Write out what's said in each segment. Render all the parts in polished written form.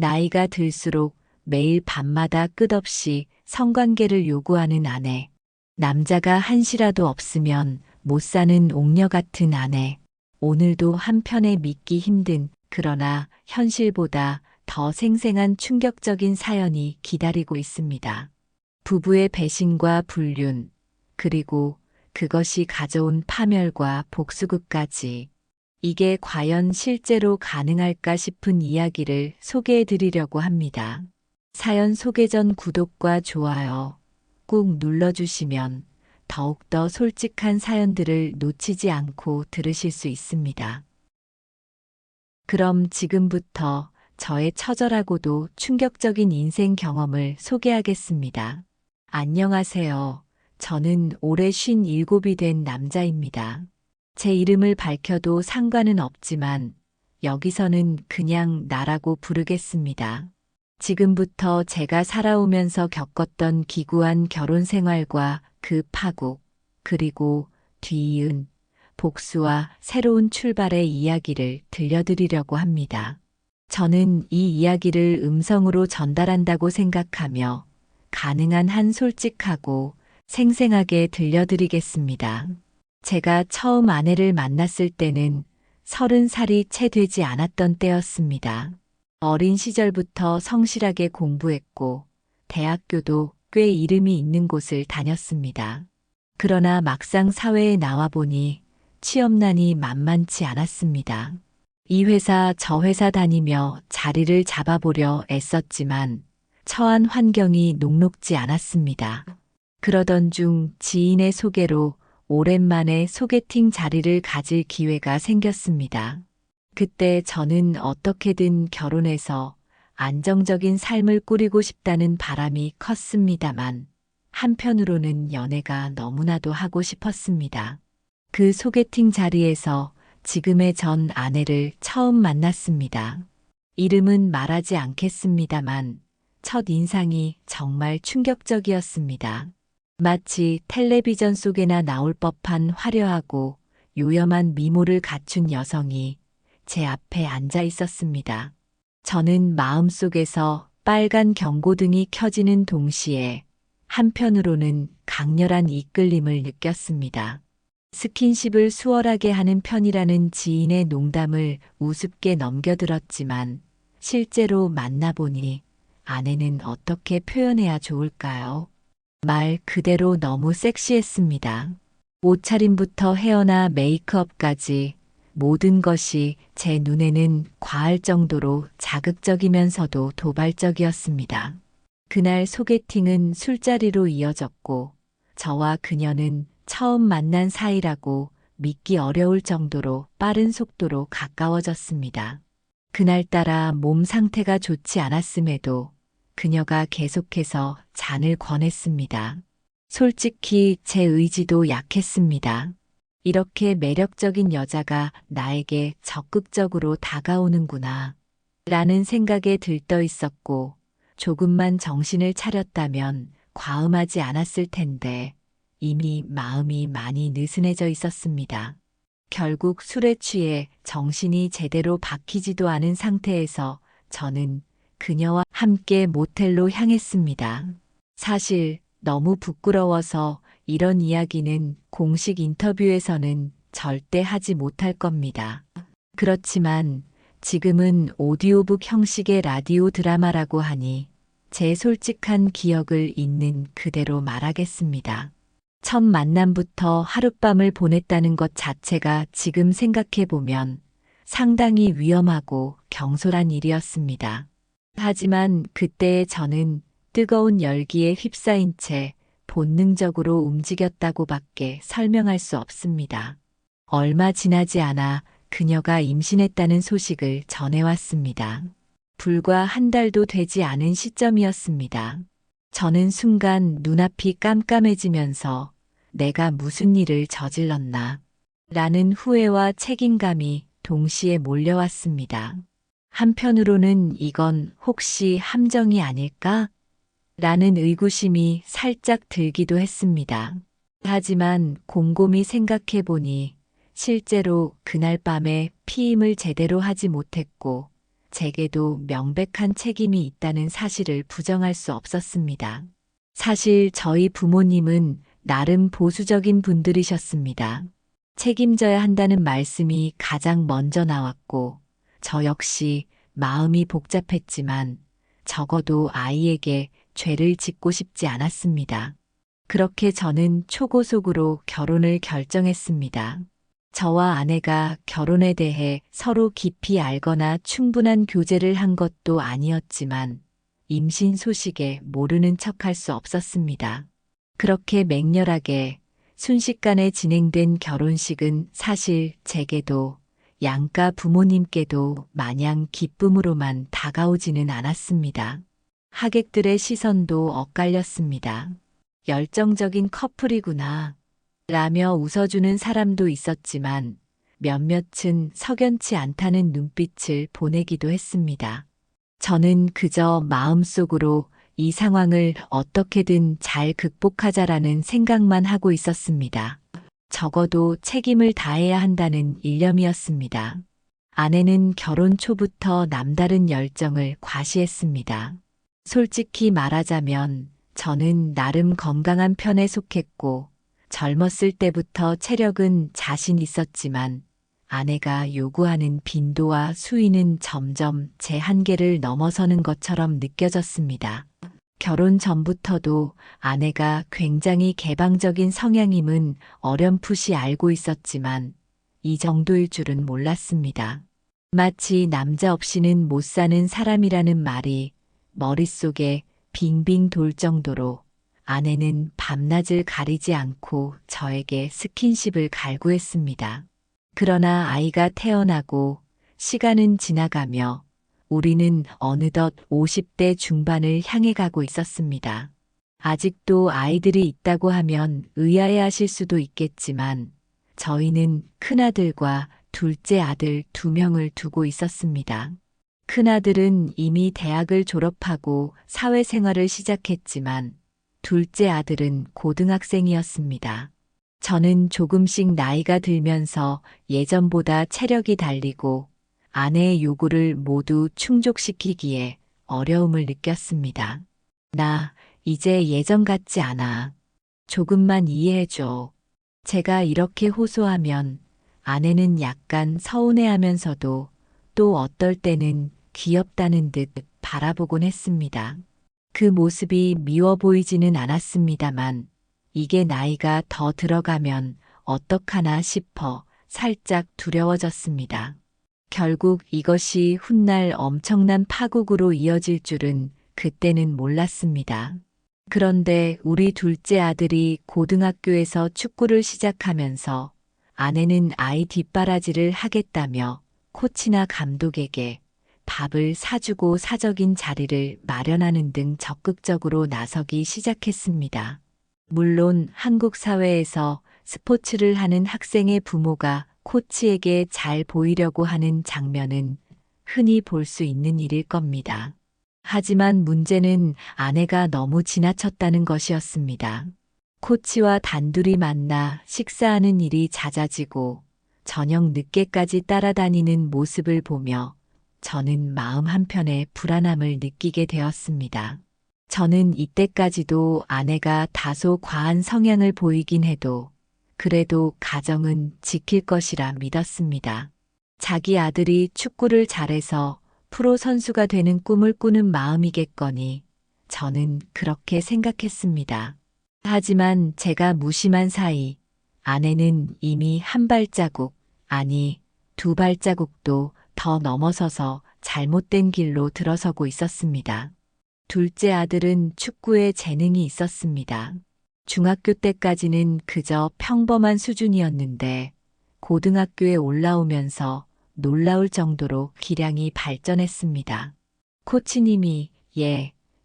나이가 들수록 매일 밤마다 끝없이 성관계를 요구하는 아내. 남자가 한시라도 없으면 못 사는 옥녀 같은 아내. 오늘도 한편에 믿기 힘든 그러나 현실보다 더 생생한 충격적인 사연이 기다리고 있습니다. 부부의 배신과 불륜, 그리고 그것이 가져온 파멸과 복수극까지. 이게 과연 실제로 가능할까 싶은 이야기를 소개해 드리려고 합니다. 사연 소개 전 구독과 좋아요 꾹 눌러주시면 더욱더 솔직한 사연들을 놓치지 않고 들으실 수 있습니다. 그럼 지금부터 저의 처절하고도 충격적인 인생 경험을 소개하겠습니다. 안녕하세요. 저는 올해 57이 된 남자입니다. 제 이름을 밝혀도 상관은 없지만 여기서는 그냥 나라고 부르겠습니다. 지금부터 제가 살아오면서 겪었던 기구한 결혼 생활과 그 파국, 그리고 뒤이은 복수와 새로운 출발의 이야기를 들려드리려고 합니다. 저는 이 이야기를 음성으로 전달한다고 생각하며 가능한 한 솔직하고 생생하게 들려드리겠습니다. 제가 처음 아내를 만났을 때는 30살이 채 되지 않았던 때였습니다. 어린 시절부터 성실하게 공부했고 대학교도 꽤 이름이 있는 곳을 다녔습니다. 그러나 막상 사회에 나와보니 취업난이 만만치 않았습니다. 이 회사 저 회사 다니며 자리를 잡아보려 애썼지만 처한 환경이 녹록지 않았습니다. 그러던 중 지인의 소개로 오랜만에 소개팅 자리를 가질 기회가 생겼습니다. 그때 저는 어떻게든 결혼해서 안정적인 삶을 꾸리고 싶다는 바람이 컸습니다만 한편으로는 연애가 너무나도 하고 싶었습니다. 그 소개팅 자리에서 지금의 전 아내를 처음 만났습니다. 이름은 말하지 않겠습니다만 첫 인상이 정말 충격적이었습니다. 마치 텔레비전 속에나 나올 법한 화려하고 요염한 미모를 갖춘 여성이 제 앞에 앉아 있었습니다. 저는 마음속에서 빨간 경고등이 켜지는 동시에 한편으로는 강렬한 이끌림을 느꼈습니다. 스킨십을 수월하게 하는 편이라는 지인의 농담을 우습게 넘겨들었지만 실제로 만나보니 아내는 어떻게 표현해야 좋을까요? 말 그대로 너무 섹시했습니다. 옷차림부터 헤어나 메이크업까지 모든 것이 제 눈에는 과할 정도로 자극적이면서도 도발적이었습니다. 그날 소개팅은 술자리로 이어졌고 저와 그녀는 처음 만난 사이라고 믿기 어려울 정도로 빠른 속도로 가까워졌습니다. 그날따라 몸 상태가 좋지 않았음에도 그녀가 계속해서 잔을 권했습니다. 솔직히 제 의지도 약했습니다. 이렇게 매력적인 여자가 나에게 적극적으로 다가오는구나 라는 생각에 들떠 있었고 조금만 정신을 차렸다면 과음하지 않았을 텐데 이미 마음이 많이 느슨해져 있었습니다. 결국 술에 취해 정신이 제대로 박히지도 않은 상태에서 저는 그녀와 함께 모텔로 향했습니다. 사실 너무 부끄러워서 이런 이야기는 공식 인터뷰에서는 절대 하지 못할 겁니다. 그렇지만 지금은 오디오북 형식의 라디오 드라마라고 하니 제 솔직한 기억을 있는 그대로 말하겠습니다. 첫 만남부터 하룻밤을 보냈다는 것 자체가 지금 생각해보면 상당히 위험하고 경솔한 일이었습니다. 하지만 그때의 저는 뜨거운 열기에 휩싸인 채 본능적으로 움직였다고밖에 설명할 수 없습니다. 얼마 지나지 않아 그녀가 임신했다는 소식을 전해왔습니다. 불과 한 달도 되지 않은 시점이었습니다. 저는 순간 눈앞이 깜깜해지면서 내가 무슨 일을 저질렀나 라는 후회와 책임감이 동시에 몰려왔습니다. 한편으로는 이건 혹시 함정이 아닐까? 라는 의구심이 살짝 들기도 했습니다. 하지만 곰곰이 생각해보니 실제로 그날 밤에 피임을 제대로 하지 못했고 제게도 명백한 책임이 있다는 사실을 부정할 수 없었습니다. 사실 저희 부모님은 나름 보수적인 분들이셨습니다. 책임져야 한다는 말씀이 가장 먼저 나왔고, 저 역시 마음이 복잡했지만 적어도 아이에게 죄를 짓고 싶지 않았습니다. 그렇게 저는 초고속으로 결혼을 결정했습니다. 저와 아내가 결혼에 대해 서로 깊이 알거나 충분한 교제를 한 것도 아니었지만 임신 소식에 모르는 척할 수 없었습니다. 그렇게 맹렬하게 순식간에 진행된 결혼식은 사실 제게도 양가 부모님께도 마냥 기쁨으로만 다가오지는 않았습니다. 하객들의 시선도 엇갈렸습니다. 열정적인 커플이구나 라며 웃어주는 사람도 있었지만 몇몇은 석연치 않다는 눈빛을 보내기도 했습니다. 저는 그저 마음속으로 이 상황을 어떻게든 잘 극복하자라는 생각만 하고 있었습니다. 적어도 책임을 다해야 한다는 일념이었습니다. 아내는 결혼 초부터 남다른 열정을 과시했습니다. 솔직히 말하자면 저는 나름 건강한 편에 속했고 젊었을 때부터 체력은 자신 있었지만 아내가 요구하는 빈도와 수위는 점점 제 한계를 넘어서는 것처럼 느껴졌습니다. 결혼 전부터도 아내가 굉장히 개방적인 성향임은 어렴풋이 알고 있었지만 이 정도일 줄은 몰랐습니다. 마치 남자 없이는 못 사는 사람이라는 말이 머릿속에 빙빙 돌 정도로 아내는 밤낮을 가리지 않고 저에게 스킨십을 갈구했습니다. 그러나 아이가 태어나고 시간은 지나가며 우리는 어느덧 50대 중반을 향해 가고 있었습니다. 아직도 아이들이 있다고 하면 의아해하실 수도 있겠지만 저희는 큰아들과 둘째 아들 2명을 두고 있었습니다. 큰아들은 이미 대학을 졸업하고 사회생활을 시작했지만 둘째 아들은 고등학생이었습니다. 저는 조금씩 나이가 들면서 예전보다 체력이 달리고 아내의 요구를 모두 충족시키기에 어려움을 느꼈습니다. 나 이제 예전 같지 않아. 조금만 이해해줘. 제가 이렇게 호소하면 아내는 약간 서운해하면서도 또 어떨 때는 귀엽다는 듯 바라보곤 했습니다. 그 모습이 미워 보이지는 않았습니다만 이게 나이가 더 들어가면 어떡하나 싶어 살짝 두려워졌습니다. 결국 이것이 훗날 엄청난 파국으로 이어질 줄은 그때는 몰랐습니다. 그런데 우리 둘째 아들이 고등학교에서 축구를 시작하면서 아내는 아이 뒷바라지를 하겠다며 코치나 감독에게 밥을 사주고 사적인 자리를 마련하는 등 적극적으로 나서기 시작했습니다. 물론 한국 사회에서 스포츠를 하는 학생의 부모가 코치에게 잘 보이려고 하는 장면은 흔히 볼 수 있는 일일 겁니다. 하지만 문제는 아내가 너무 지나쳤다는 것이었습니다. 코치와 단둘이 만나 식사하는 일이 잦아지고 저녁 늦게까지 따라다니는 모습을 보며 저는 마음 한편에 불안함을 느끼게 되었습니다. 저는 이때까지도 아내가 다소 과한 성향을 보이긴 해도 그래도 가정은 지킬 것이라 믿었습니다. 자기 아들이 축구를 잘해서 프로 선수가 되는 꿈을 꾸는 마음이겠거니 저는 그렇게 생각했습니다. 하지만 제가 무심한 사이 아내는 이미 한 발자국, 아니 2발자국도 더 넘어서서 잘못된 길로 들어서고 있었습니다. 둘째 아들은 축구에 재능이 있었습니다. 중학교 때까지는 그저 평범한 수준이었는데 고등학교에 올라오면서 놀라울 정도로 기량이 발전했습니다. 코치님이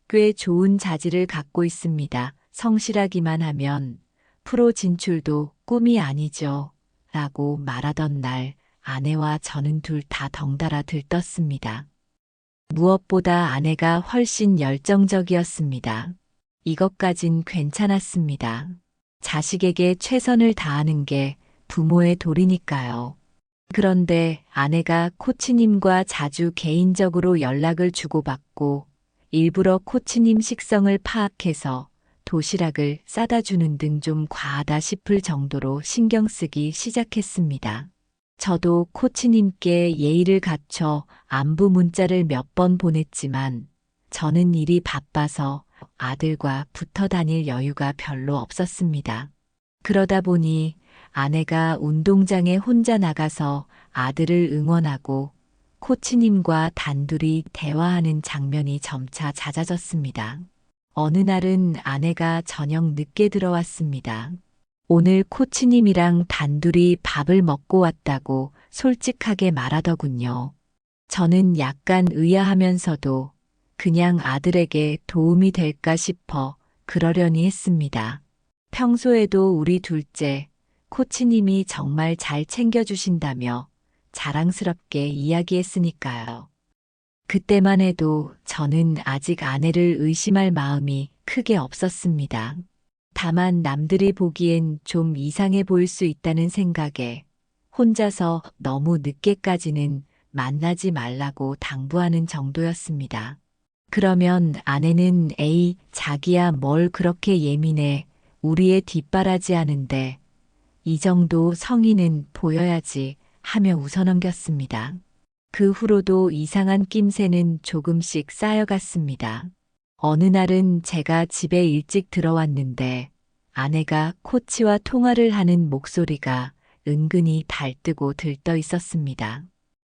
꽤 좋은 자질을 갖고 있습니다. 성실하기만 하면 프로 진출도 꿈이 아니죠. 라고 말하던 날 아내와 저는 둘 다 덩달아 들떴습니다. 무엇보다 아내가 훨씬 열정적이었습니다. 이것까진 괜찮았습니다. 자식에게 최선을 다하는 게 부모의 도리니까요. 그런데 아내가 코치님과 자주 개인적으로 연락을 주고받고 일부러 코치님 식성을 파악해서 도시락을 싸다 주는 등 좀 과하다 싶을 정도로 신경 쓰기 시작했습니다. 저도 코치님께 예의를 갖춰 안부 문자를 몇 번 보냈지만 저는 일이 바빠서 아들과 붙어 다닐 여유가 별로 없었습니다. 그러다 보니 아내가 운동장에 혼자 나가서 아들을 응원하고 코치님과 단둘이 대화하는 장면이 점차 잦아졌습니다. 어느 날은 아내가 저녁 늦게 들어왔습니다. 오늘 코치님이랑 단둘이 밥을 먹고 왔다고 솔직하게 말하더군요. 저는 약간 의아하면서도 그냥 아들에게 도움이 될까 싶어 그러려니 했습니다. 평소에도 우리 둘째, 코치님이 정말 잘 챙겨주신다며 자랑스럽게 이야기했으니까요. 그때만 해도 저는 아직 아내를 의심할 마음이 크게 없었습니다. 다만 남들이 보기엔 좀 이상해 보일 수 있다는 생각에 혼자서 너무 늦게까지는 만나지 말라고 당부하는 정도였습니다. 그러면 아내는 에이, 자기야 뭘 그렇게 예민해. 우리의 뒷바라지 하는데 이 정도 성의는 보여야지 하며 웃어넘겼습니다. 그 후로도 이상한 낌새는 조금씩 쌓여갔습니다. 어느 날은 제가 집에 일찍 들어왔는데 아내가 코치와 통화를 하는 목소리가 은근히 달뜨고 들떠 있었습니다.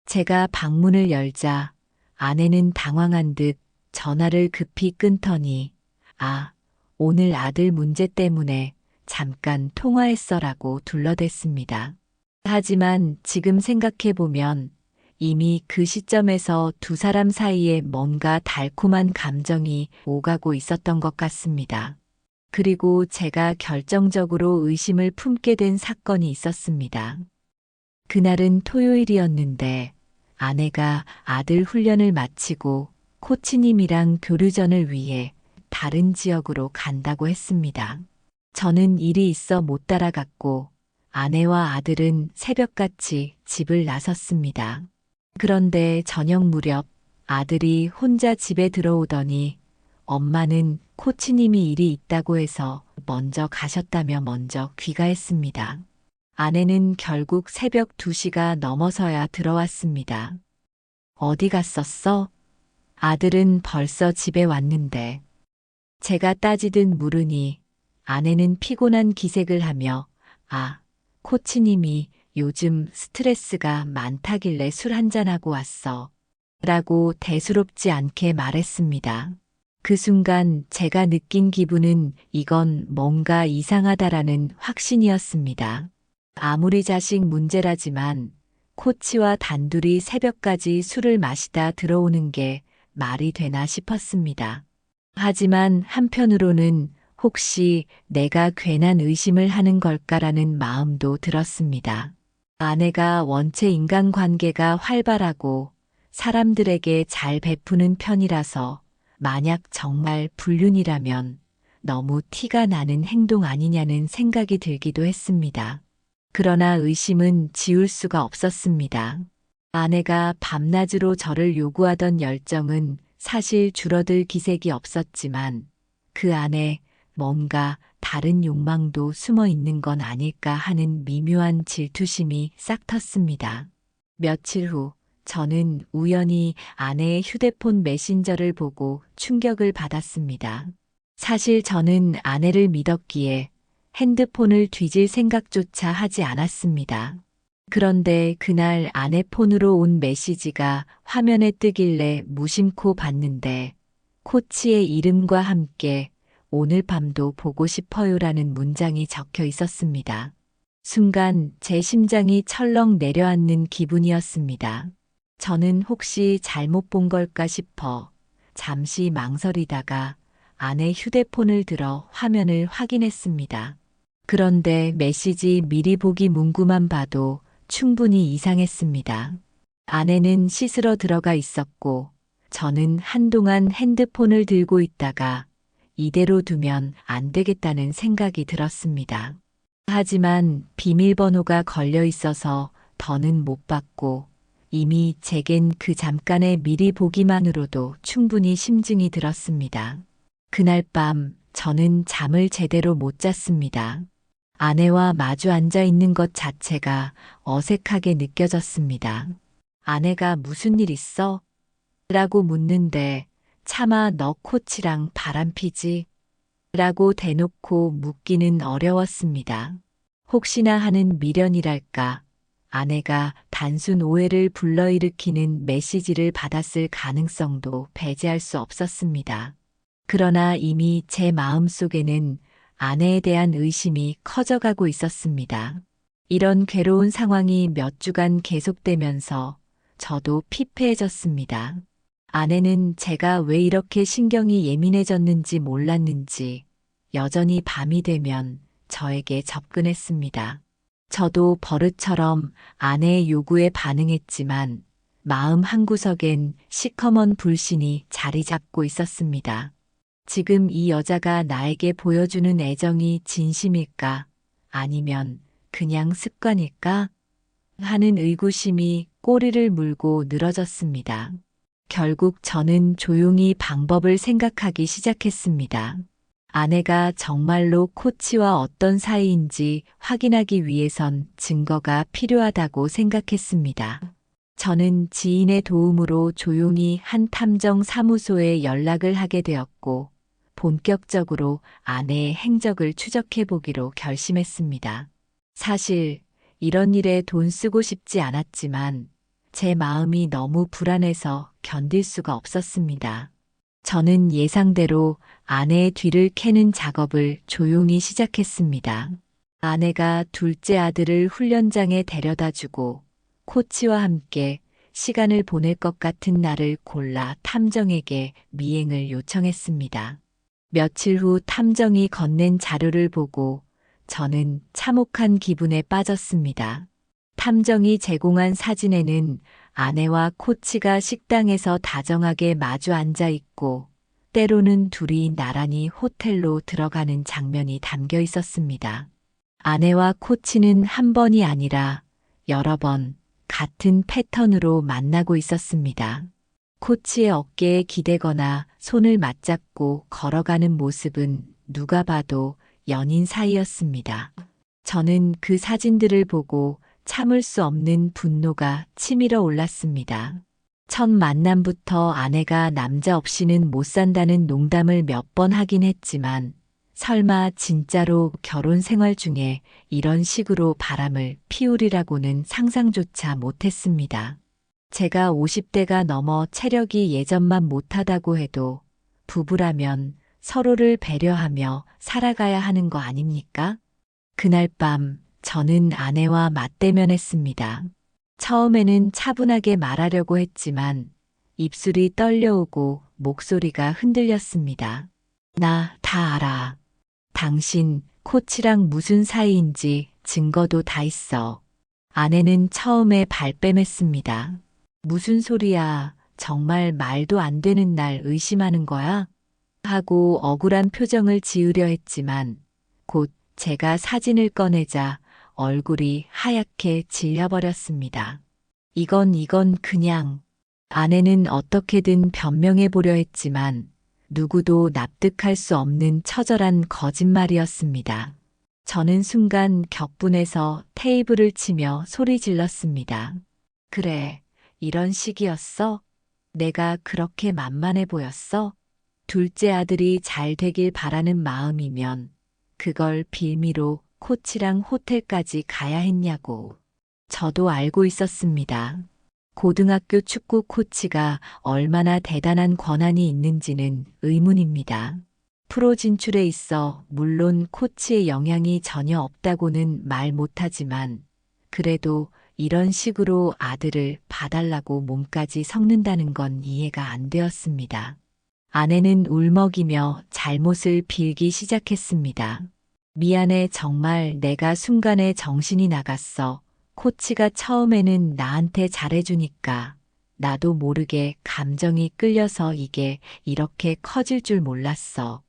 제가 방문을 열자 아내는 당황한 듯 전화를 급히 끊더니 아, 오늘 아들 문제 때문에 잠깐 통화했어라고 둘러댔습니다. 하지만 지금 생각해보면 이미 그 시점에서 두 사람 사이에 뭔가 달콤한 감정이 오가고 있었던 것 같습니다. 그리고 제가 결정적으로 의심을 품게 된 사건이 있었습니다. 그날은 토요일이었는데 아내가 아들 훈련을 마치고 코치님이랑 교류전을 위해 다른 지역으로 간다고 했습니다. 저는 일이 있어 못 따라갔고 아내와 아들은 새벽같이 집을 나섰습니다. 그런데 저녁 무렵 아들이 혼자 집에 들어오더니 엄마는 코치님이 일이 있다고 해서 먼저 가셨다며 먼저 귀가했습니다. 아내는 결국 새벽 2시가 넘어서야 들어왔습니다. 어디 갔었어? 아들은 벌써 집에 왔는데. 제가 따지듯 물으니 아내는 피곤한 기색을 하며 아, 코치님이 요즘 스트레스가 많다길래 술 한잔하고 왔어. 라고 대수롭지 않게 말했습니다. 그 순간 제가 느낀 기분은 이건 뭔가 이상하다라는 확신이었습니다. 아무리 자식 문제라지만 코치와 단둘이 새벽까지 술을 마시다 들어오는 게 말이 되나 싶었습니다. 하지만 한편으로는 혹시 내가 괜한 의심을 하는 걸까라는 마음도 들었습니다. 아내가 원체 인간관계가 활발하고 사람들에게 잘 베푸는 편이라서 만약 정말 불륜이라면 너무 티가 나는 행동 아니냐는 생각이 들기도 했습니다. 그러나 의심은 지울 수가 없었습니다. 아내가 밤낮으로 저를 요구하던 열정은 사실 줄어들 기색이 없었지만 그 안에 뭔가 다른 욕망도 숨어 있는 건 아닐까 하는 미묘한 질투심이 싹 텄습니다. 며칠 후 저는 우연히 아내의 휴대폰 메신저를 보고 충격을 받았습니다. 사실 저는 아내를 믿었기에 핸드폰을 뒤질 생각조차 하지 않았습니다. 그런데 그날 아내 폰으로 온 메시지가 화면에 뜨길래 무심코 봤는데 코치의 이름과 함께 오늘 밤도 보고 싶어요라는 문장이 적혀 있었습니다. 순간 제 심장이 철렁 내려앉는 기분이었습니다. 저는 혹시 잘못 본 걸까 싶어 잠시 망설이다가 아내 휴대폰을 들어 화면을 확인했습니다. 그런데 메시지 미리 보기 문구만 봐도 충분히 이상했습니다. 아내는 씻으러 들어가 있었고 저는 한동안 핸드폰을 들고 있다가 이대로 두면 안 되겠다는 생각이 들었습니다. 하지만 비밀번호가 걸려 있어서 더는 못 받고 이미 제겐 그 잠깐의 미리 보기만으로도 충분히 심증이 들었습니다. 그날 밤 저는 잠을 제대로 못 잤습니다. 아내와 마주 앉아 있는 것 자체가 어색하게 느껴졌습니다. 아내가 무슨 일 있어? 라고 묻는데 차마 너 코치랑 바람피지? 라고 대놓고 묻기는 어려웠습니다. 혹시나 하는 미련이랄까 아내가 단순 오해를 불러일으키는 메시지를 받았을 가능성도 배제할 수 없었습니다. 그러나 이미 제 마음속에는 아내에 대한 의심이 커져가고 있었습니다. 이런 괴로운 상황이 몇 주간 계속되면서 저도 피폐해졌습니다. 아내는 제가 왜 이렇게 신경이 예민해졌는지 몰랐는지 여전히 밤이 되면 저에게 접근했습니다. 저도 버릇처럼 아내의 요구에 반응했지만 마음 한구석엔 시커먼 불신이 자리 잡고 있었습니다. 지금 이 여자가 나에게 보여주는 애정이 진심일까? 아니면 그냥 습관일까? 하는 의구심이 꼬리를 물고 늘어졌습니다. 결국 저는 조용히 방법을 생각하기 시작했습니다. 아내가 정말로 코치와 어떤 사이인지 확인하기 위해선 증거가 필요하다고 생각했습니다. 저는 지인의 도움으로 조용히 한 탐정 사무소에 연락을 하게 되었고, 본격적으로 아내의 행적을 추적해 보기로 결심했습니다. 사실 이런 일에 돈 쓰고 싶지 않았지만 제 마음이 너무 불안해서 견딜 수가 없었습니다. 저는 예상대로 아내의 뒤를 캐는 작업을 조용히 시작했습니다. 아내가 둘째 아들을 훈련장에 데려다 주고 코치와 함께 시간을 보낼 것 같은 날을 골라 탐정에게 미행을 요청했습니다. 며칠 후 탐정이 건넨 자료를 보고 저는 참혹한 기분에 빠졌습니다. 탐정이 제공한 사진에는 아내와 코치가 식당에서 다정하게 마주 앉아 있고 때로는 둘이 나란히 호텔로 들어가는 장면이 담겨 있었습니다. 아내와 코치는 한 번이 아니라 여러 번 같은 패턴으로 만나고 있었습니다. 코치의 어깨에 기대거나 손을 맞잡고 걸어가는 모습은 누가 봐도 연인 사이였습니다. 저는 그 사진들을 보고 참을 수 없는 분노가 치밀어 올랐습니다. 첫 만남부터 아내가 남자 없이는 못 산다는 농담을 몇 번 하긴 했지만 설마 진짜로 결혼 생활 중에 이런 식으로 바람을 피우리라고는 상상조차 못했습니다. 제가 50대가 넘어 체력이 예전만 못하다고 해도 부부라면 서로를 배려하며 살아가야 하는 거 아닙니까? 그날 밤 저는 아내와 맞대면했습니다. 처음에는 차분하게 말하려고 했지만 입술이 떨려오고 목소리가 흔들렸습니다. 나 다 알아. 당신 코치랑 무슨 사이인지 증거도 다 있어. 아내는 처음에 발뺌했습니다. 무슨 소리야. 정말 말도 안 되는 날 의심하는 거야? 하고 억울한 표정을 지으려 했지만 곧 제가 사진을 꺼내자 얼굴이 하얗게 질려버렸습니다. 이건 그냥. 아내는 어떻게든 변명해 보려 했지만 누구도 납득할 수 없는 처절한 거짓말이었습니다. 저는 순간 격분해서 테이블을 치며 소리 질렀습니다. 그래, 이런 식이었어? 내가 그렇게 만만해 보였어? 둘째 아들이 잘 되길 바라는 마음이면 그걸 빌미로 코치랑 호텔까지 가야 했냐고. 저도 알고 있었습니다. 고등학교 축구 코치가 얼마나 대단한 권한이 있는지는 의문입니다. 프로 진출에 있어 물론 코치의 영향이 전혀 없다고는 말 못하지만 그래도 이런 식으로 아들을 봐달라고 몸까지 섞는다는 건 이해가 안 되었습니다. 아내는 울먹이며 잘못을 빌기 시작했습니다. 미안해, 정말 내가 순간에 정신이 나갔어. 코치가 처음에는 나한테 잘해주니까 나도 모르게 감정이 끌려서 이게 이렇게 커질 줄 몰랐어.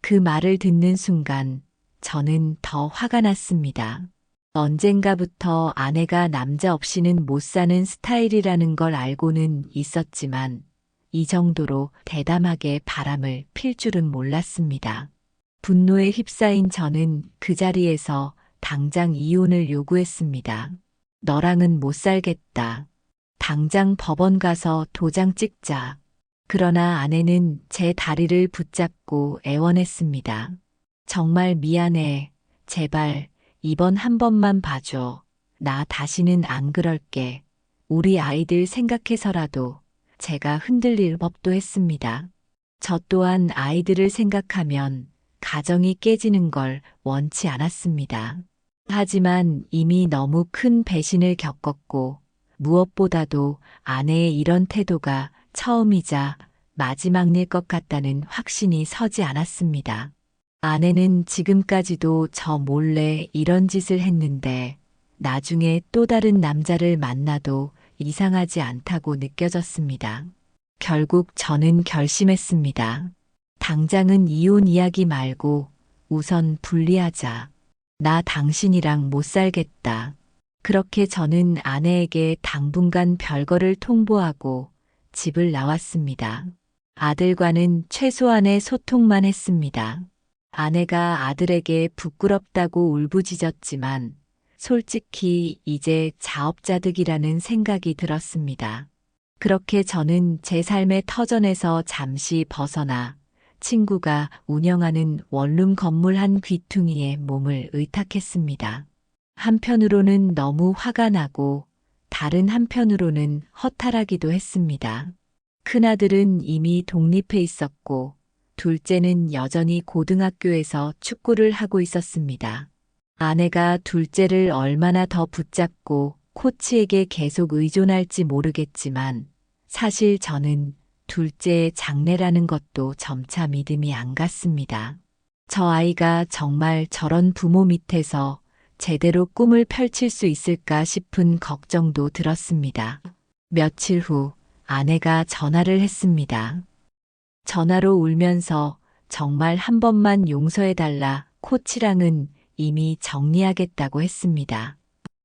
그 말을 듣는 순간 저는 더 화가 났습니다. 언젠가부터 아내가 남자 없이는 못 사는 스타일이라는 걸 알고는 있었지만 이 정도로 대담하게 바람을 필 줄은 몰랐습니다. 분노에 휩싸인 저는 그 자리에서 당장 이혼을 요구했습니다. 너랑은 못 살겠다. 당장 법원 가서 도장 찍자. 그러나 아내는 제 다리를 붙잡고 애원했습니다. 정말 미안해. 제발 이번 한 번만 봐줘. 나 다시는 안 그럴게. 우리 아이들 생각해서라도 제가 흔들릴 법도 했습니다. 저 또한 아이들을 생각하면 가정이 깨지는 걸 원치 않았습니다. 하지만 이미 너무 큰 배신을 겪었고 무엇보다도 아내의 이런 태도가 처음이자 마지막일 것 같다는 확신이 서지 않았습니다. 아내는 지금까지도 저 몰래 이런 짓을 했는데 나중에 또 다른 남자를 만나도 이상하지 않다고 느껴졌습니다. 결국 저는 결심했습니다. 당장은 이혼 이야기 말고 우선 분리하자. 나 당신이랑 못 살겠다. 그렇게 저는 아내에게 당분간 별거를 통보하고 집을 나왔습니다. 아들과는 최소한의 소통만 했습니다. 아내가 아들에게 부끄럽다고 울부짖었지만 솔직히 이제 자업자득이라는 생각이 들었습니다. 그렇게 저는 제 삶의 터전에서 잠시 벗어나 친구가 운영하는 원룸 건물 한 귀퉁이에 몸을 의탁했습니다. 한편으로는 너무 화가 나고 다른 한편으로는 허탈하기도 했습니다. 큰아들은 이미 독립해 있었고 둘째는 여전히 고등학교에서 축구를 하고 있었습니다. 아내가 둘째를 얼마나 더 붙잡고 코치에게 계속 의존할지 모르겠지만 사실 저는 둘째의 장래라는 것도 점차 믿음이 안 갔습니다. 저 아이가 정말 저런 부모 밑에서 제대로 꿈을 펼칠 수 있을까 싶은 걱정도 들었습니다. 며칠 후 아내가 전화를 했습니다. 전화로 울면서 정말 한 번만 용서해달라 코치랑은 이미 정리하겠다고 했습니다.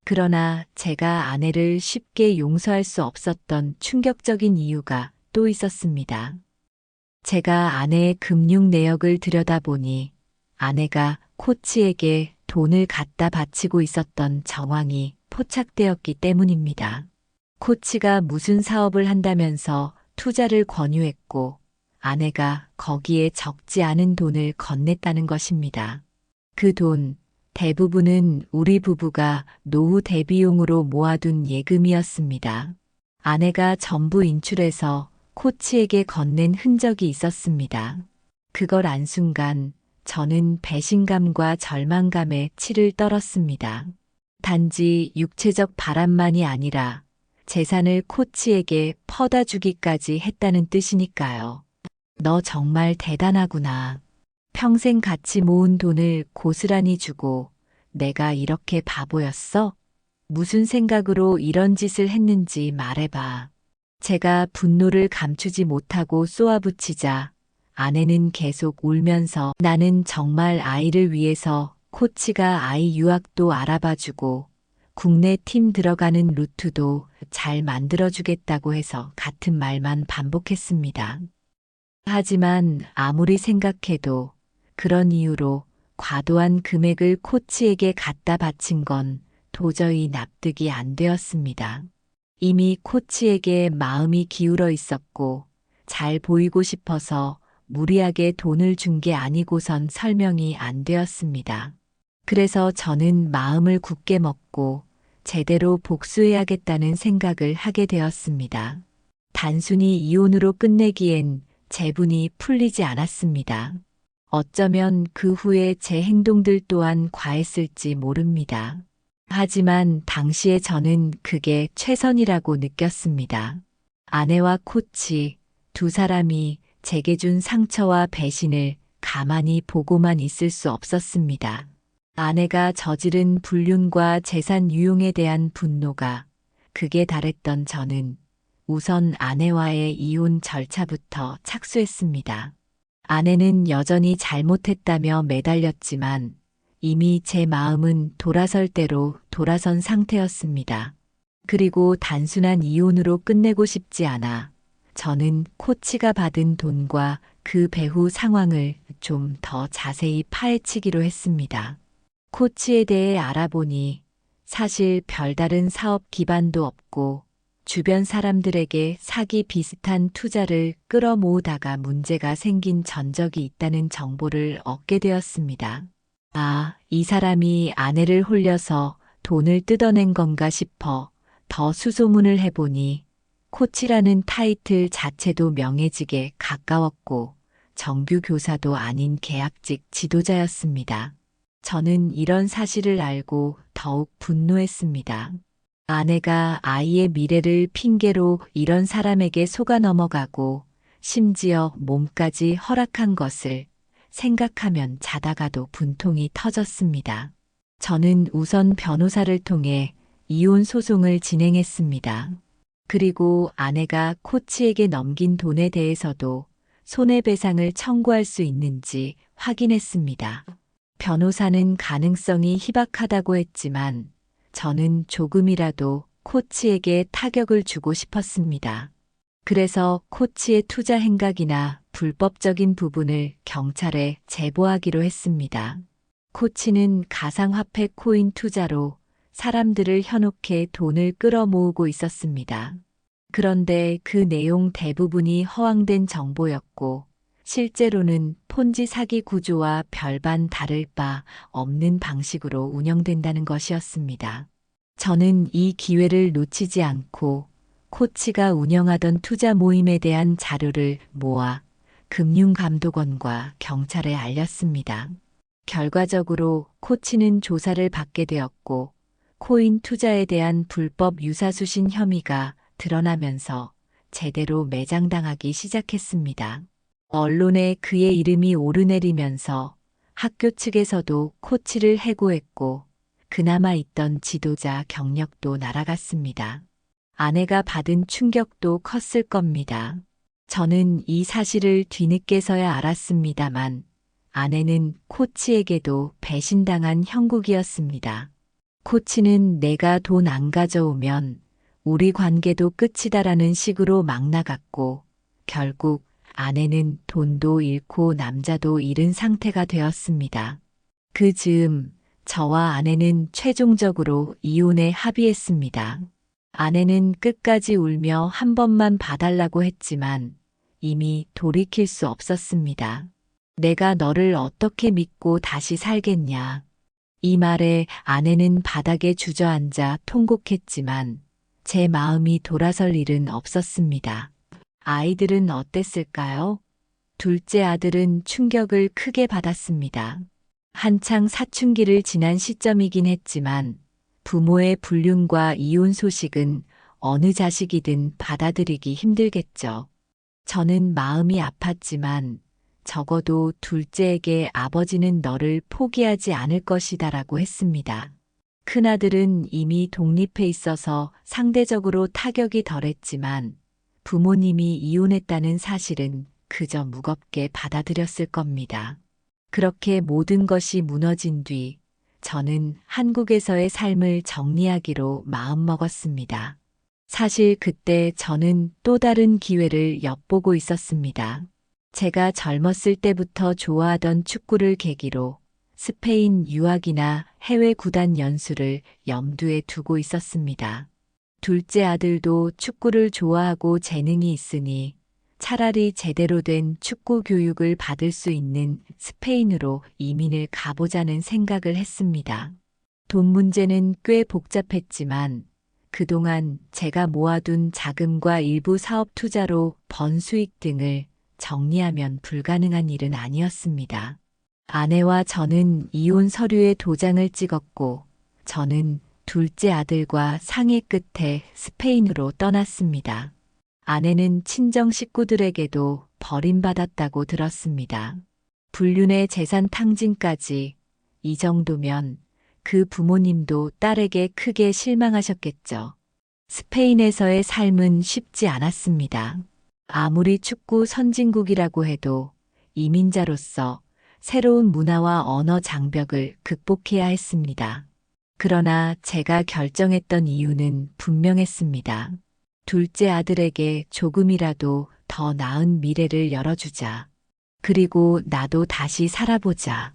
그러나 제가 아내를 쉽게 용서할 수 없었던 충격적인 이유가 또 있었습니다. 제가 아내의 금융 내역을 들여다보니 아내가 코치에게 돈을 갖다 바치고 있었던 정황이 포착되었기 때문입니다. 코치가 무슨 사업을 한다면서 투자를 권유했고 아내가 거기에 적지 않은 돈을 건넸다는 것입니다. 그 돈 대부분은 우리 부부가 노후 대비용으로 모아둔 예금이었습니다. 아내가 전부 인출해서 코치에게 건넨 흔적이 있었습니다. 그걸 안 순간 저는 배신감과 절망감에 치를 떨었습니다. 단지 육체적 바람만이 아니라 재산을 코치에게 퍼다 주기까지 했다는 뜻이니까요. 너 정말 대단하구나. 평생 같이 모은 돈을 고스란히 주고 내가 이렇게 바보였어? 무슨 생각으로 이런 짓을 했는지 말해봐. 제가 분노를 감추지 못하고 쏘아붙이자 아내는 계속 울면서 나는 정말 아이를 위해서 코치가 아이 유학도 알아봐주고 국내 팀 들어가는 루트도 잘 만들어주겠다고 해서 같은 말만 반복했습니다. 하지만 아무리 생각해도 그런 이유로 과도한 금액을 코치에게 갖다 바친 건 도저히 납득이 안 되었습니다. 이미 코치에게 마음이 기울어 있었고 잘 보이고 싶어서 무리하게 돈을 준 게 아니고선 설명이 안 되었습니다. 그래서 저는 마음을 굳게 먹고 제대로 복수해야겠다는 생각을 하게 되었습니다. 단순히 이혼으로 끝내기엔 제분이 풀리지 않았습니다. 어쩌면 그 후에 제 행동들 또한 과했을지 모릅니다. 하지만 당시에 저는 그게 최선이라고 느꼈습니다. 아내와 코치 두 사람이 제게 준 상처와 배신을 가만히 보고만 있을 수 없었습니다. 아내가 저지른 불륜과 재산 유용에 대한 분노가 극에 달했던 저는 우선 아내와의 이혼 절차부터 착수했습니다. 아내는 여전히 잘못했다며 매달렸지만 이미 제 마음은 돌아설 대로 돌아선 상태였습니다. 그리고 단순한 이혼으로 끝내고 싶지 않아 저는 코치가 받은 돈과 그 배후 상황을 좀 더 자세히 파헤치기로 했습니다. 코치에 대해 알아보니 사실 별다른 사업 기반도 없고 주변 사람들에게 사기 비슷한 투자를 끌어모으다가 문제가 생긴 전적이 있다는 정보를 얻게 되었습니다. 아, 이 사람이 아내를 홀려서 돈을 뜯어낸 건가 싶어 더 수소문을 해보니 코치라는 타이틀 자체도 명예직에 가까웠고 정규 교사도 아닌 계약직 지도자였습니다. 저는 이런 사실을 알고 더욱 분노했습니다. 아내가 아이의 미래를 핑계로 이런 사람에게 속아 넘어가고 심지어 몸까지 허락한 것을 생각하면 자다가도 분통이 터졌습니다. 저는 우선 변호사를 통해 이혼 소송을 진행했습니다. 그리고 아내가 코치에게 넘긴 돈에 대해서도 손해배상을 청구할 수 있는지 확인했습니다. 변호사는 가능성이 희박하다고 했지만 저는 조금이라도 코치에게 타격을 주고 싶었습니다. 그래서 코치의 투자 행각이나 불법적인 부분을 경찰에 제보하기로 했습니다. 코치는 가상화폐 코인 투자로 사람들을 현혹해 돈을 끌어모으고 있었습니다. 그런데 그 내용 대부분이 허황된 정보였고 실제로는 폰지 사기 구조와 별반 다를 바 없는 방식으로 운영된다는 것이었습니다. 저는 이 기회를 놓치지 않고 코치가 운영하던 투자 모임에 대한 자료를 모아 금융감독원과 경찰에 알렸습니다. 결과적으로 코치는 조사를 받게 되었고 코인 투자에 대한 불법 유사수신 혐의가 드러나면서 제대로 매장당하기 시작했습니다. 언론에 그의 이름이 오르내리면서 학교 측에서도 코치를 해고했고 그나마 있던 지도자 경력도 날아갔습니다. 아내가 받은 충격도 컸을 겁니다. 저는 이 사실을 뒤늦게서야 알았습니다만 아내는 코치에게도 배신당한 형국이었습니다. 코치는 내가 돈 안 가져오면 우리 관계도 끝이다라는 식으로 막 나갔고 결국 아내는 돈도 잃고 남자도 잃은 상태가 되었습니다. 그 즈음 저와 아내는 최종적으로 이혼에 합의했습니다. 아내는 끝까지 울며 한 번만 봐달라고 했지만 이미 돌이킬 수 없었습니다. 내가 너를 어떻게 믿고 다시 살겠냐. 이 말에 아내는 바닥에 주저앉아 통곡했지만 제 마음이 돌아설 일은 없었습니다. 아이들은 어땠을까요? 둘째 아들은 충격을 크게 받았습니다. 한창 사춘기를 지난 시점이긴 했지만 부모의 불륜과 이혼 소식은 어느 자식이든 받아들이기 힘들겠죠. 저는 마음이 아팠지만 적어도 둘째에게 아버지는 너를 포기하지 않을 것이다라고 했습니다. 큰아들은 이미 독립해 있어서 상대적으로 타격이 덜했지만 부모님이 이혼했다는 사실은 그저 무겁게 받아들였을 겁니다. 그렇게 모든 것이 무너진 뒤 저는 한국에서의 삶을 정리하기로 마음먹었습니다. 사실 그때 저는 또 다른 기회를 엿보고 있었습니다. 제가 젊었을 때부터 좋아하던 축구를 계기로 스페인 유학이나 해외 구단 연수를 염두에 두고 있었습니다. 둘째 아들도 축구를 좋아하고 재능이 있으니 차라리 제대로 된 축구 교육을 받을 수 있는 스페인으로 이민을 가보자는 생각을 했습니다. 돈 문제는 꽤 복잡했지만 그동안 제가 모아둔 자금과 일부 사업 투자로 번 수익 등을 정리하면 불가능한 일은 아니었습니다. 아내와 저는 이혼 서류에 도장을 찍었고 저는 둘째 아들과 상의 끝에 스페인으로 떠났습니다. 아내는 친정 식구들에게도 버림받았다고 들었습니다. 불륜의 재산 탕진까지 이 정도면 그 부모님도 딸에게 크게 실망하셨겠죠. 스페인에서의 삶은 쉽지 않았습니다. 아무리 축구 선진국이라고 해도 이민자로서 새로운 문화와 언어 장벽을 극복해야 했습니다. 그러나 제가 결정했던 이유는 분명했습니다. 둘째 아들에게 조금이라도 더 나은 미래를 열어주자. 그리고 나도 다시 살아보자.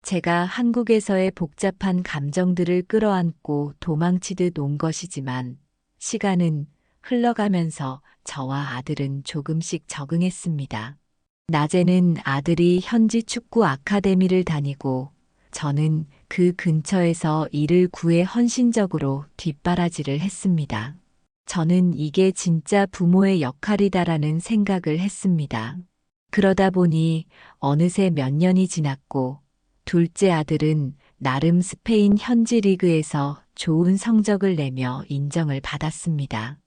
제가 한국에서의 복잡한 감정들을 끌어안고 도망치듯 온 것이지만 시간은 흘러가면서 저와 아들은 조금씩 적응했습니다. 낮에는 아들이 현지 축구 아카데미를 다니고 저는 그 근처에서 일을 구해 헌신적으로 뒷바라지를 했습니다. 저는 이게 진짜 부모의 역할이다라는 생각을 했습니다. 그러다 보니 어느새 몇 년이 지났고 둘째 아들은 나름 스페인 현지 리그에서 좋은 성적을 내며 인정을 받았습니다.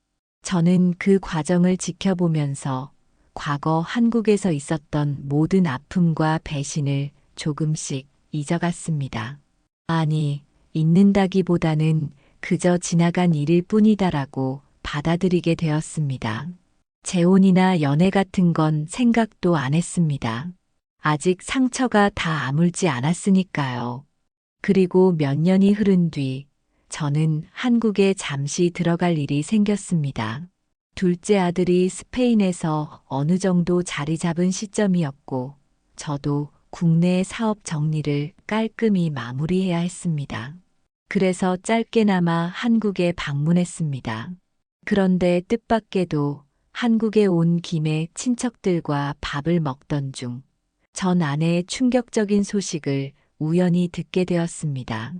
저는 그 과정을 지켜보면서 과거 한국에서 있었던 모든 아픔과 배신을 조금씩 잊어갔습니다. 아니, 잊는다기보다는 그저 지나간 일일 뿐이다라고 받아들이게 되었습니다. 재혼이나 연애 같은 건 생각도 안 했습니다. 아직 상처가 다 아물지 않았으니까요. 그리고 몇 년이 흐른 뒤 저는 한국에 잠시 들어갈 일이 생겼습니다. 둘째 아들이 스페인에서 어느 정도 자리 잡은 시점이었고 저도 국내 사업 정리를 깔끔히 마무리해야 했습니다. 그래서 짧게나마 한국에 방문했습니다. 그런데 뜻밖에도 한국에 온 김에 친척들과 밥을 먹던 중 전 아내의 충격적인 소식을 우연히 듣게 되었습니다.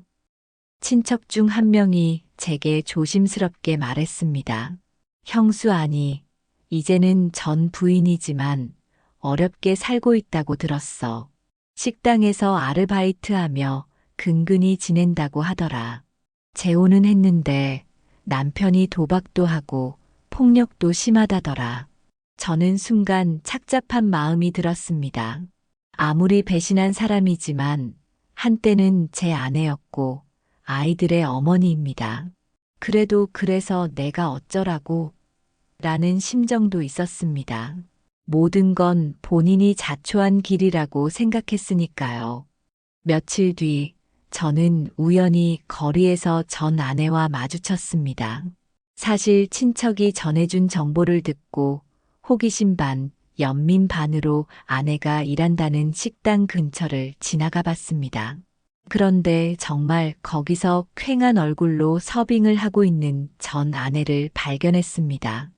친척 중 한 명이 제게 조심스럽게 말했습니다. 형수 아니, 이제는 전 부인이지만 어렵게 살고 있다고 들었어. 식당에서 아르바이트하며 근근히 지낸다고 하더라. 재혼은 했는데 남편이 도박도 하고 폭력도 심하다더라. 저는 순간 착잡한 마음이 들었습니다. 아무리 배신한 사람이지만 한때는 제 아내였고 아이들의 어머니입니다. 그래도 그래서 내가 어쩌라고 라는 심정도 있었습니다. 모든 건 본인이 자초한 길이라고 생각했으니까요. 며칠 뒤 저는 우연히 거리에서 전 아내와 마주쳤습니다. 사실 친척이 전해준 정보를 듣고 호기심 반, 연민 반으로 아내가 일한다는 식당 근처를 지나가 봤습니다. 그런데 정말 거기서 퀭한 얼굴로 서빙을 하고 있는 전 아내를 발견했습니다.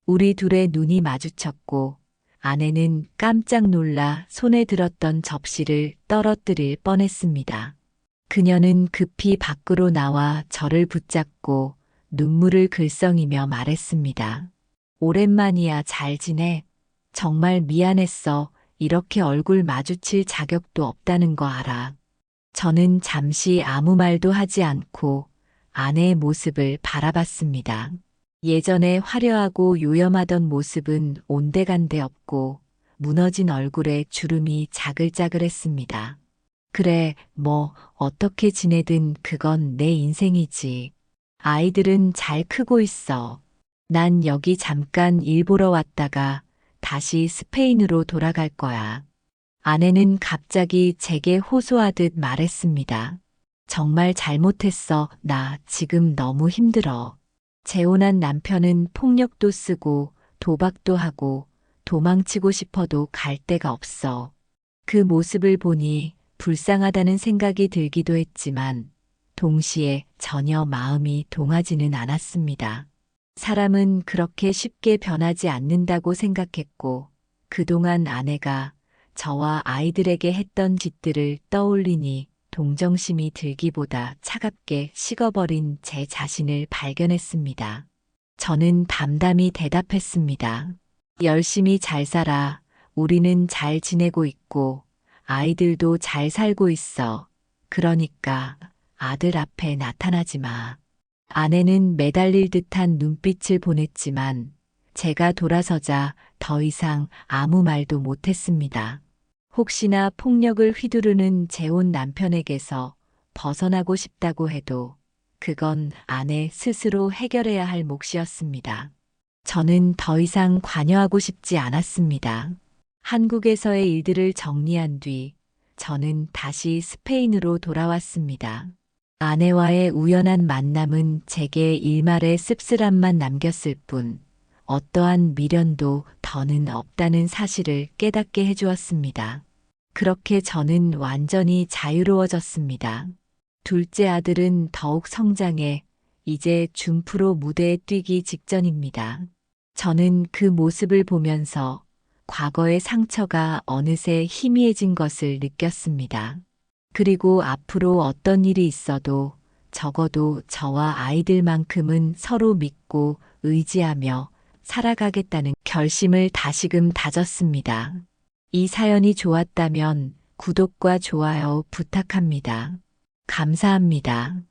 우리 둘의 눈이 마주쳤고 아내는 깜짝 놀라 손에 들었던 접시를 떨어뜨릴 뻔했습니다. 그녀는 급히 밖으로 나와 저를 붙잡고 눈물을 글썽이며 말했습니다. 오랜만이야, 잘 지내? 정말 미안했어. 이렇게 얼굴 마주칠 자격도 없다는 거 알아. 저는 잠시 아무 말도 하지 않고 아내의 모습을 바라봤습니다. 예전에 화려하고 요염하던 모습은 온데간데 없고 무너진 얼굴에 주름이 자글자글했습니다. 그래, 뭐 어떻게 지내든 그건 내 인생이지. 아이들은 잘 크고 있어. 난 여기 잠깐 일 보러 왔다가 다시 스페인으로 돌아갈 거야. 아내는 갑자기 제게 호소하듯 말했습니다. 정말 잘못했어. 나 지금 너무 힘들어. 재혼한 남편은 폭력도 쓰고 도박도 하고 도망치고 싶어도 갈 데가 없어. 그 모습을 보니 불쌍하다는 생각이 들기도 했지만 동시에 전혀 마음이 동하지는 않았습니다. 사람은 그렇게 쉽게 변하지 않는다고 생각했고 그동안 아내가 저와 아이들에게 했던 짓들을 떠올리니 동정심이 들기보다 차갑게 식어버린 제 자신을 발견했습니다. 저는 담담히 대답했습니다. 열심히 잘 살아. 우리는 잘 지내고 있고 아이들도 잘 살고 있어. 그러니까 아들 앞에 나타나지 마. 아내는 매달릴 듯한 눈빛을 보냈지만 제가 돌아서자 더 이상 아무 말도 못했습니다. 혹시나 폭력을 휘두르는 재혼 남편에게서 벗어나고 싶다고 해도 그건 아내 스스로 해결해야 할 몫이었습니다. 저는 더 이상 관여하고 싶지 않았습니다. 한국에서의 일들을 정리한 뒤 저는 다시 스페인으로 돌아왔습니다. 아내와의 우연한 만남은 제게 일말의 씁쓸함만 남겼을 뿐, 어떠한 미련도 더는 없다는 사실을 깨닫게 해주었습니다. 그렇게 저는 완전히 자유로워졌습니다. 둘째 아들은 더욱 성장해 이제 준프로 무대에 뛰기 직전입니다. 저는 그 모습을 보면서 과거의 상처가 어느새 희미해진 것을 느꼈습니다. 그리고 앞으로 어떤 일이 있어도 적어도 저와 아이들만큼은 서로 믿고 의지하며 살아가겠다는 결심을 다시금 다졌습니다. 이 사연이 좋았다면 구독과 좋아요 부탁합니다. 감사합니다.